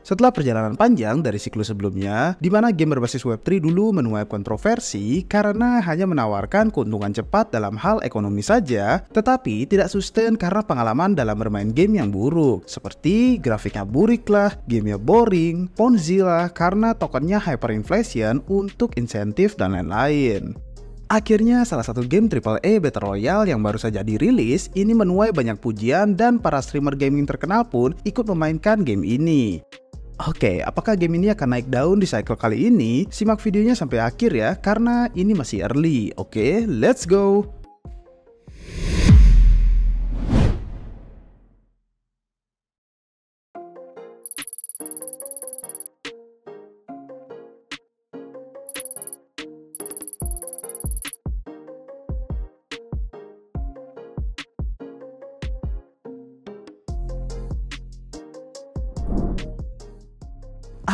Setelah perjalanan panjang dari siklus sebelumnya, di mana game berbasis Web3 dulu menuai kontroversi karena hanya menawarkan keuntungan cepat dalam hal ekonomi saja, tetapi tidak sustain karena pengalaman dalam bermain game yang buruk, seperti grafiknya burik lah, gamenya boring, ponzi lah karena tokennya hyperinflation untuk insentif dan lain-lain. Akhirnya salah satu game AAA Battle Royale yang baru saja dirilis ini menuai banyak pujian dan para streamer gaming terkenal pun ikut memainkan game ini. Oke, apakah game ini akan naik daun di cycle kali ini? Simak videonya sampai akhir ya, karena ini masih early. Oke, let's go!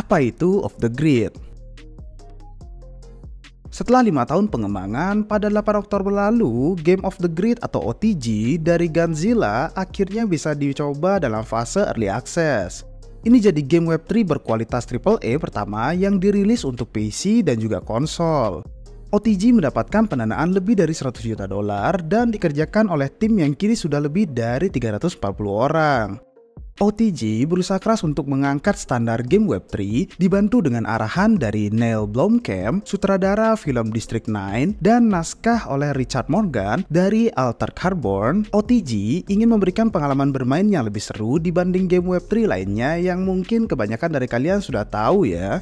Apa itu Off the Grid? Setelah 5 tahun pengembangan, pada 8 Oktober lalu, game Off the Grid atau OTG dari Godzilla akhirnya bisa dicoba dalam fase Early Access. Ini jadi game Web3 berkualitas AAA pertama yang dirilis untuk PC dan juga konsol. OTG mendapatkan pendanaan lebih dari 100 juta dolar dan dikerjakan oleh tim yang kini sudah lebih dari 340 orang. OTG berusaha keras untuk mengangkat standar game Web3 dibantu dengan arahan dari Neil Blomkamp, sutradara film District 9, dan naskah oleh Richard Morgan dari Altered Carbon. OTG ingin memberikan pengalaman bermain yang lebih seru dibanding game Web3 lainnya yang mungkin kebanyakan dari kalian sudah tahu ya.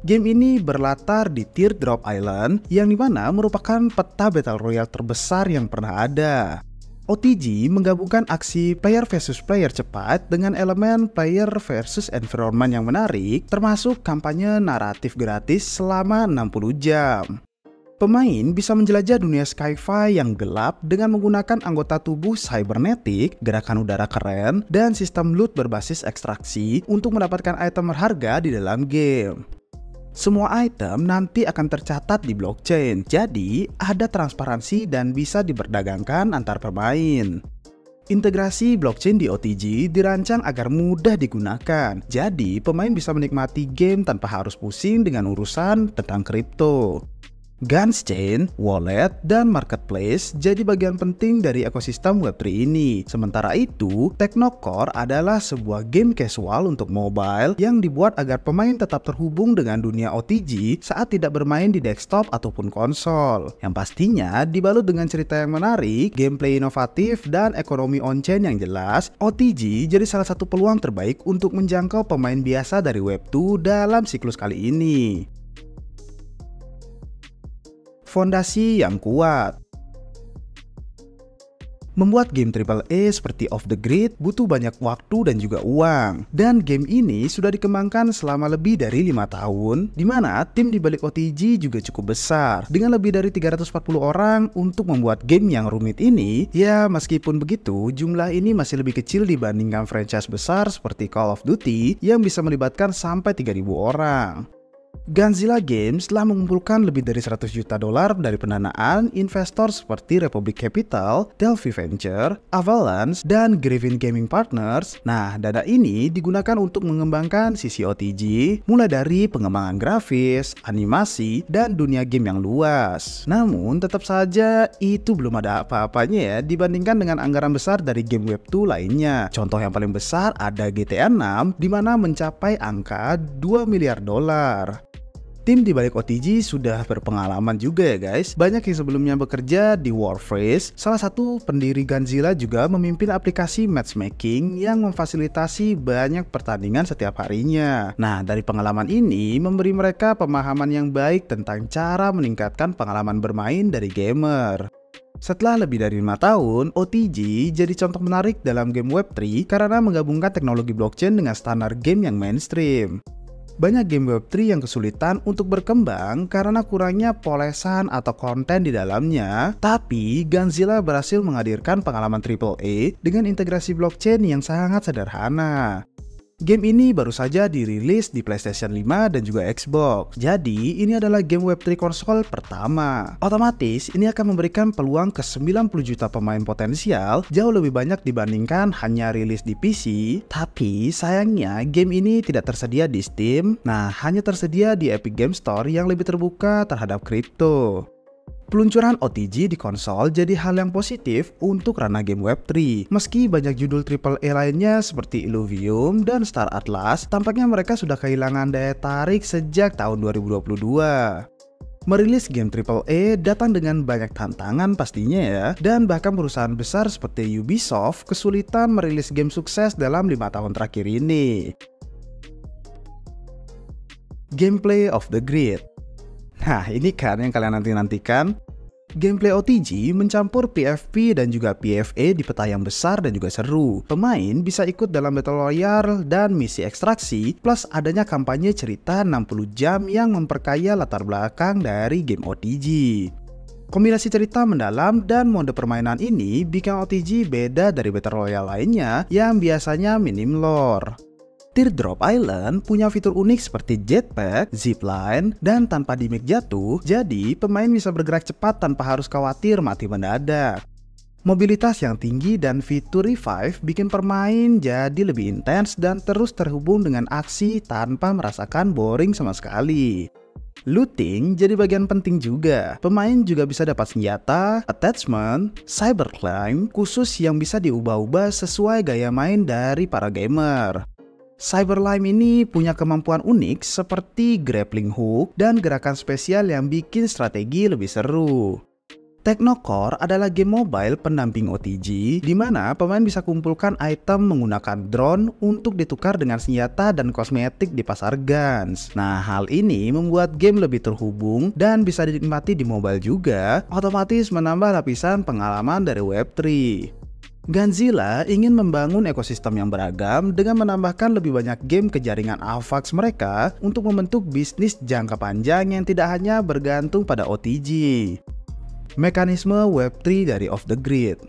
Game ini berlatar di Teardrop Island yang dimana merupakan peta Battle Royale terbesar yang pernah ada. OTG menggabungkan aksi player versus player cepat dengan elemen player versus environment yang menarik, termasuk kampanye naratif gratis selama 60 jam. Pemain bisa menjelajah dunia sci-fi yang gelap dengan menggunakan anggota tubuh cybernetik, gerakan udara keren, dan sistem loot berbasis ekstraksi untuk mendapatkan item berharga di dalam game. Semua item nanti akan tercatat di blockchain, jadi ada transparansi dan bisa diperdagangkan antar pemain. Integrasi blockchain di OTG dirancang agar mudah digunakan, jadi pemain bisa menikmati game tanpa harus pusing dengan urusan tentang kripto. Guns Chain, wallet, dan marketplace jadi bagian penting dari ekosistem Web3 ini. Sementara itu, Technocore adalah sebuah game casual untuk mobile yang dibuat agar pemain tetap terhubung dengan dunia OTG saat tidak bermain di desktop ataupun konsol. Yang pastinya dibalut dengan cerita yang menarik, gameplay inovatif, dan ekonomi on-chain yang jelas. OTG jadi salah satu peluang terbaik untuk menjangkau pemain biasa dari Web2 dalam siklus kali ini. Fondasi yang kuat. Membuat game AAA seperti Off the Grid butuh banyak waktu dan juga uang. Dan game ini sudah dikembangkan selama lebih dari 5 tahun, di mana tim di balik OTG juga cukup besar. Dengan lebih dari 340 orang untuk membuat game yang rumit ini, ya meskipun begitu, jumlah ini masih lebih kecil dibandingkan franchise besar seperti Call of Duty yang bisa melibatkan sampai 3.000 orang. Godzilla Games telah mengumpulkan lebih dari 100 juta dolar dari pendanaan investor seperti Republic Capital, Delphi Venture, Avalanche, dan Griffin Gaming Partners. Nah, dana ini digunakan untuk mengembangkan sisi OTG, mulai dari pengembangan grafis, animasi, dan dunia game yang luas. Namun, tetap saja itu belum ada apa-apanya ya dibandingkan dengan anggaran besar dari game Web2 lainnya. Contoh yang paling besar ada GTA 6 di mana mencapai angka 2 miliar dolar. Tim di balik OTG sudah berpengalaman juga ya guys. Banyak yang sebelumnya bekerja di Warface. Salah satu pendiri Godzilla juga memimpin aplikasi matchmaking yang memfasilitasi banyak pertandingan setiap harinya. Nah, dari pengalaman ini memberi mereka pemahaman yang baik tentang cara meningkatkan pengalaman bermain dari gamer. Setelah lebih dari 5 tahun, OTG jadi contoh menarik dalam game Web3 karena menggabungkan teknologi blockchain dengan standar game yang mainstream. Banyak game Web3 yang kesulitan untuk berkembang karena kurangnya polesan atau konten di dalamnya, tapi Godzilla berhasil menghadirkan pengalaman AAA dengan integrasi blockchain yang sangat sederhana. Game ini baru saja dirilis di PlayStation 5 dan juga Xbox. Jadi, ini adalah game Web3 konsol pertama. Otomatis, ini akan memberikan peluang ke 90 juta pemain potensial, jauh lebih banyak dibandingkan hanya rilis di PC. Tapi, sayangnya game ini tidak tersedia di Steam. Nah, hanya tersedia di Epic Game Store yang lebih terbuka terhadap kripto. Peluncuran OTG di konsol jadi hal yang positif untuk ranah game Web3. Meski banyak judul AAA lainnya seperti Illuvium dan Star Atlas, tampaknya mereka sudah kehilangan daya tarik sejak tahun 2022. Merilis game AAA datang dengan banyak tantangan pastinya ya, dan bahkan perusahaan besar seperti Ubisoft kesulitan merilis game sukses dalam 5 tahun terakhir ini. Gameplay of the Grid. Nah, ini kan yang kalian nanti-nantikan. Gameplay OTG mencampur PvP dan juga PvE di peta yang besar dan juga seru. Pemain bisa ikut dalam Battle Royale dan misi ekstraksi, plus adanya kampanye cerita 60 jam yang memperkaya latar belakang dari game OTG. Kombinasi cerita mendalam dan mode permainan ini bikin OTG beda dari Battle Royale lainnya yang biasanya minim lore. Teardrop Island punya fitur unik seperti jetpack, zipline, dan tanpa damage jatuh, jadi pemain bisa bergerak cepat tanpa harus khawatir mati mendadak. Mobilitas yang tinggi dan fitur revive bikin permain jadi lebih intens dan terus terhubung dengan aksi tanpa merasakan boring sama sekali. Looting jadi bagian penting juga. Pemain juga bisa dapat senjata, attachment, cyberclimb khusus yang bisa diubah-ubah sesuai gaya main dari para gamer. Cyberlime ini punya kemampuan unik seperti grappling hook dan gerakan spesial yang bikin strategi lebih seru. Technocore adalah game mobile pendamping OTG di mana pemain bisa kumpulkan item menggunakan drone untuk ditukar dengan senjata dan kosmetik di pasar Guns. Nah, hal ini membuat game lebih terhubung dan bisa dinikmati di mobile juga, otomatis menambah lapisan pengalaman dari Web3. Gunzilla ingin membangun ekosistem yang beragam dengan menambahkan lebih banyak game ke jaringan Avax mereka untuk membentuk bisnis jangka panjang yang tidak hanya bergantung pada OTG. Mekanisme Web3 dari Off the Grid.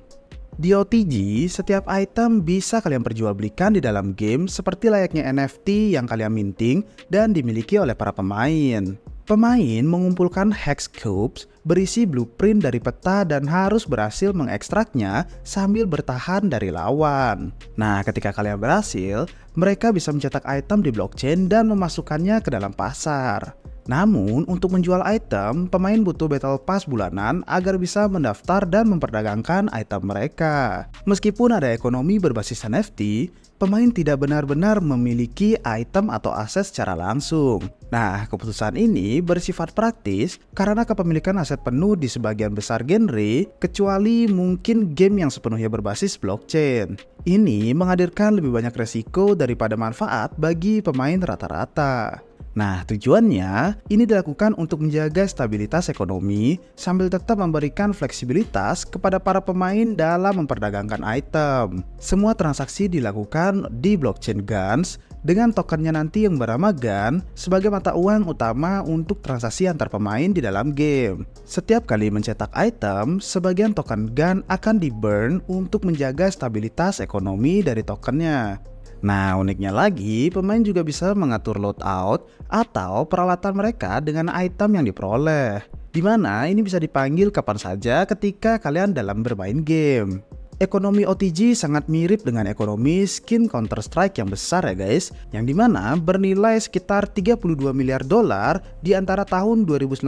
Di OTG, setiap item bisa kalian perjualbelikan di dalam game seperti layaknya NFT yang kalian minting dan dimiliki oleh para pemain. Pemain mengumpulkan hex cubes berisi blueprint dari peta dan harus berhasil mengekstraknya sambil bertahan dari lawan. Nah, ketika kalian berhasil, mereka bisa mencetak item di blockchain dan memasukkannya ke dalam pasar. Namun, untuk menjual item, pemain butuh Battle Pass bulanan agar bisa mendaftar dan memperdagangkan item mereka. Meskipun ada ekonomi berbasis NFT, pemain tidak benar-benar memiliki item atau aset secara langsung. Nah, keputusan ini bersifat praktis karena kepemilikan aset penuh di sebagian besar genre, kecuali mungkin game yang sepenuhnya berbasis blockchain. Ini menghadirkan lebih banyak resiko daripada manfaat bagi pemain rata-rata. Nah, tujuannya ini dilakukan untuk menjaga stabilitas ekonomi sambil tetap memberikan fleksibilitas kepada para pemain dalam memperdagangkan item. Semua transaksi dilakukan di blockchain Guns dengan tokennya nanti yang bernama GUN sebagai mata uang utama untuk transaksi antar pemain di dalam game. Setiap kali mencetak item, sebagian token GUN akan di-burn untuk menjaga stabilitas ekonomi dari tokennya. Nah, uniknya lagi, pemain juga bisa mengatur loadout atau peralatan mereka dengan item yang diperoleh, di mana ini bisa dipanggil kapan saja ketika kalian dalam bermain game. Ekonomi OTG sangat mirip dengan ekonomi skin Counter-Strike yang besar ya guys, yang dimana bernilai sekitar 32 miliar dolar di antara tahun 2019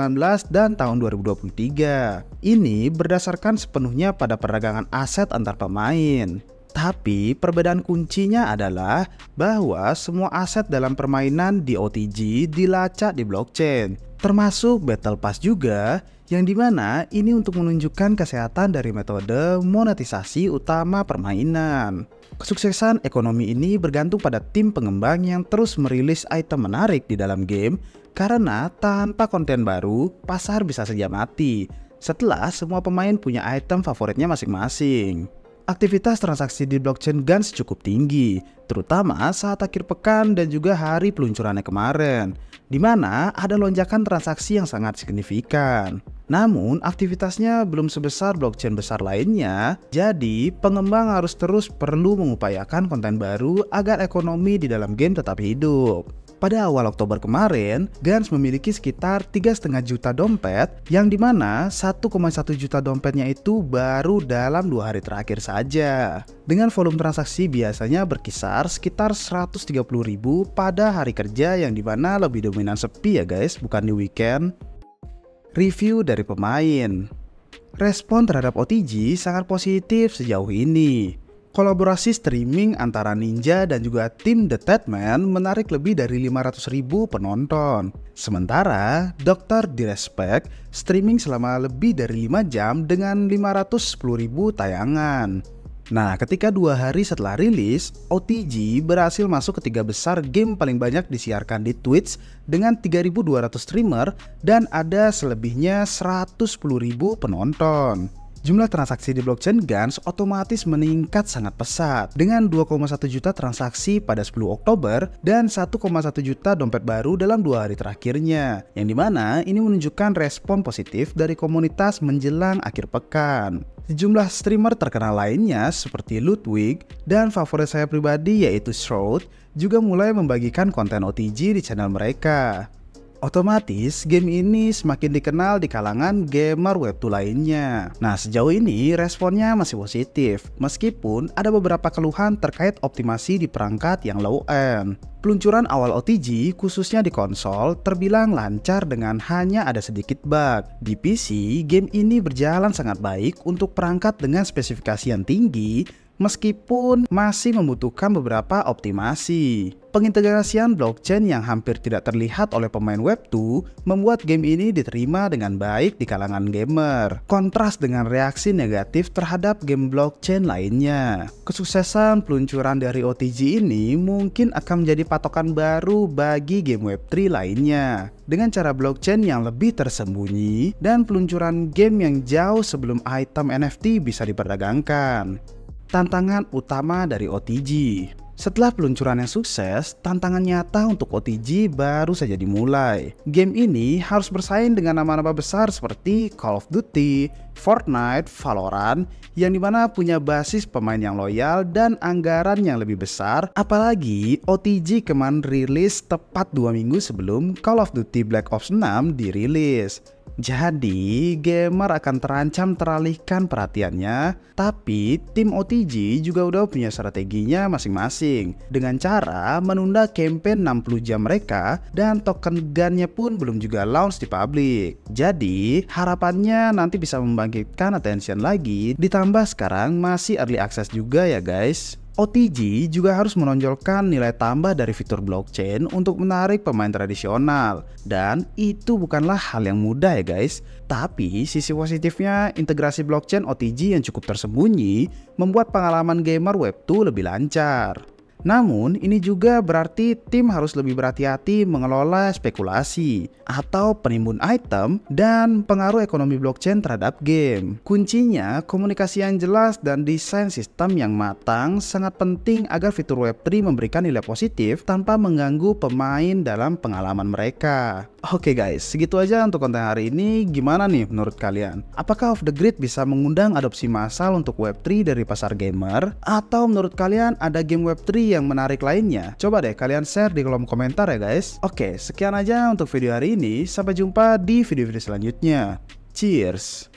dan tahun 2023. Ini berdasarkan sepenuhnya pada perdagangan aset antar pemain. Tapi perbedaan kuncinya adalah bahwa semua aset dalam permainan di OTG dilacak di blockchain, termasuk Battle Pass juga, yang dimana ini untuk menunjukkan kesehatan dari metode monetisasi utama permainan. Kesuksesan ekonomi ini bergantung pada tim pengembang yang terus merilis item menarik di dalam game, karena tanpa konten baru, pasar bisa saja mati setelah semua pemain punya item favoritnya masing-masing. Aktivitas transaksi di blockchain Guns cukup tinggi, terutama saat akhir pekan dan juga hari peluncurannya kemarin, di mana ada lonjakan transaksi yang sangat signifikan. Namun, aktivitasnya belum sebesar blockchain besar lainnya, jadi pengembang harus terus perlu mengupayakan konten baru agar ekonomi di dalam game tetap hidup. Pada awal Oktober kemarin, Gans memiliki sekitar 3,5 juta dompet, yang dimana 1,1 juta dompetnya itu baru dalam 2 hari terakhir saja. Dengan volume transaksi biasanya berkisar sekitar 130.000 pada hari kerja, yang dimana lebih dominan sepi ya guys, bukan di weekend. Review dari pemain. Respon terhadap OTG sangat positif sejauh ini. Kolaborasi streaming antara Ninja dan juga tim The Tatman menarik lebih dari 500.000 penonton. Sementara Dr. Disrespect streaming selama lebih dari 5 jam dengan 510.000 tayangan. Nah, ketika 2 hari setelah rilis, OTG berhasil masuk ke 3 besar game paling banyak disiarkan di Twitch dengan 3.200 streamer dan ada selebihnya 110.000 penonton. Jumlah transaksi di blockchain Gans otomatis meningkat sangat pesat dengan 2,1 juta transaksi pada 10 Oktober dan 1,1 juta dompet baru dalam 2 hari terakhirnya, yang dimana ini menunjukkan respon positif dari komunitas menjelang akhir pekan. Sejumlah streamer terkenal lainnya seperti Ludwig dan favorit saya pribadi yaitu Shroud juga mulai membagikan konten OTG di channel mereka. Otomatis game ini semakin dikenal di kalangan gamer Web2 lainnya. Nah, sejauh ini responnya masih positif, meskipun ada beberapa keluhan terkait optimasi di perangkat yang low end. Peluncuran awal OTG khususnya di konsol terbilang lancar dengan hanya ada sedikit bug. Di PC, game ini berjalan sangat baik untuk perangkat dengan spesifikasi yang tinggi, meskipun masih membutuhkan beberapa optimasi. Pengintegrasian blockchain yang hampir tidak terlihat oleh pemain Web2 membuat game ini diterima dengan baik di kalangan gamer. Kontras dengan reaksi negatif terhadap game blockchain lainnya. Kesuksesan peluncuran dari OTG ini mungkin akan menjadi patokan baru bagi game Web3 lainnya. Dengan cara blockchain yang lebih tersembunyi dan peluncuran game yang jauh sebelum item NFT bisa diperdagangkan. Tantangan utama dari OTG. Setelah peluncuran yang sukses, tantangan nyata untuk OTG baru saja dimulai. Game ini harus bersaing dengan nama-nama besar seperti Call of Duty, Fortnite, Valorant, yang dimana punya basis pemain yang loyal dan anggaran yang lebih besar. Apalagi OTG kemarin rilis tepat 2 minggu sebelum Call of Duty Black Ops 6 dirilis. Jadi, gamer akan terancam teralihkan perhatiannya, tapi tim OTG juga udah punya strateginya masing-masing dengan cara menunda campaign 60 jam mereka dan token gunnya pun belum juga launch di publik. Jadi, harapannya nanti bisa membangkitkan attention lagi, ditambah sekarang masih early access juga ya guys. OTG juga harus menonjolkan nilai tambah dari fitur blockchain untuk menarik pemain tradisional. Dan itu bukanlah hal yang mudah ya guys. Tapi sisi positifnya, integrasi blockchain OTG yang cukup tersembunyi membuat pengalaman gamer Web2 lebih lancar. Namun, ini juga berarti tim harus lebih berhati-hati mengelola spekulasi atau penimbun item dan pengaruh ekonomi blockchain terhadap game. Kuncinya, komunikasi yang jelas dan desain sistem yang matang sangat penting agar fitur Web3 memberikan nilai positif tanpa mengganggu pemain dalam pengalaman mereka. Oke guys, segitu aja untuk konten hari ini. Gimana nih menurut kalian? Apakah Off The Grid bisa mengundang adopsi massal untuk Web3 dari pasar gamer? Atau menurut kalian ada game Web3 yang menarik lainnya? Coba deh kalian share di kolom komentar ya guys. Oke, sekian aja untuk video hari ini. Sampai jumpa di video-video selanjutnya. Cheers!